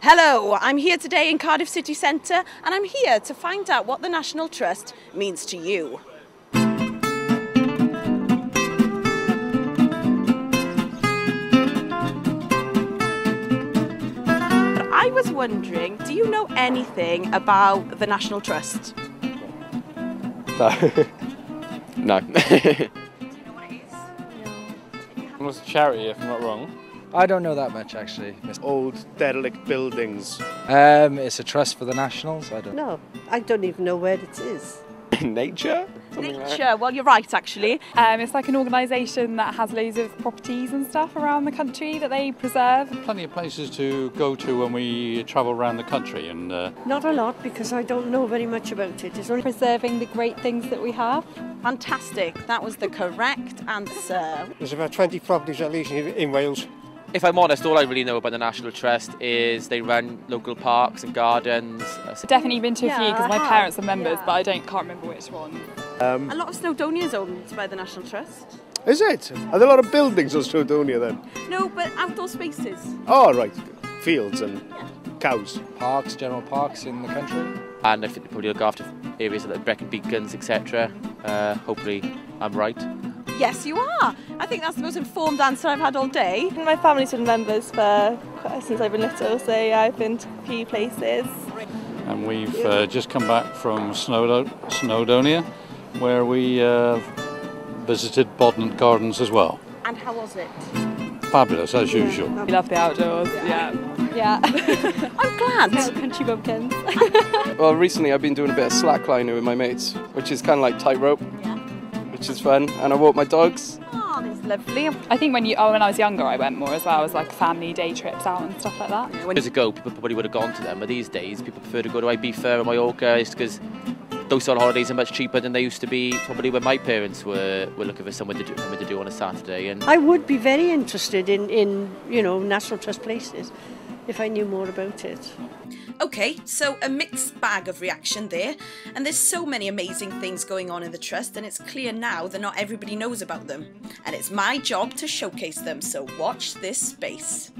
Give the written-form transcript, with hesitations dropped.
Hello, I'm here today in Cardiff city centre and I'm here to find out what the National Trust means to you. I was wondering, do you know anything about the National Trust? No. No. Do you know what it is? Well, it's a charity, if I'm not wrong. I don't know that much actually. Old derelict buildings. It's a trust for the Nationals. No, I don't even know where it is. Nature? Something like that. Nature, well you're right actually. It's like an organisation that has loads of properties and stuff around the country that they preserve. Plenty of places to go to when we travel around the country, and Not a lot because I don't know very much about it. It's only Preserving the great things that we have. Fantastic, that was the correct answer. There's about 20 properties at least in Wales. If I'm honest, all I really know about the National Trust is they run local parks and gardens. Definitely been to a few because my I parents have, are members, yeah. but I can't remember which one. A lot of Snowdonia is owned by the National Trust. Is it? Are there a lot of buildings on Snowdonia then? No, but outdoor spaces. Oh, right. Fields and cows. Parks, general parks in the country. And I think they probably look after areas like Brecon Beacons, etc. Hopefully I'm right. Yes, you are. I think that's the most informed answer I've had all day. My family's been members since I've been little, so yeah, I've been to a few places. and we've just come back from Snowdonia, where we visited Bodnant Gardens as well. And how was it? Fabulous, as usual. We love the outdoors, yeah. Yeah. I'm glad. Country bumpkins. Well, recently I've been doing a bit of slacklining with my mates, which is kind of like tightrope, which is fun, and I walk my dogs. Oh, that's lovely. I think when I was younger I went more as well, as like family day trips out and stuff like that. Years ago, people probably would have gone to them, but these days people prefer to go to Ibiza or Mallorca, because those sort of holidays are much cheaper than they used to be probably when my parents were looking for something to do on a Saturday. And I would be very interested in National Trust places if I knew more about it. Okay, so a mixed bag of reaction there, and there's so many amazing things going on in the Trust, and it's clear now that not everybody knows about them, and it's my job to showcase them, so watch this space.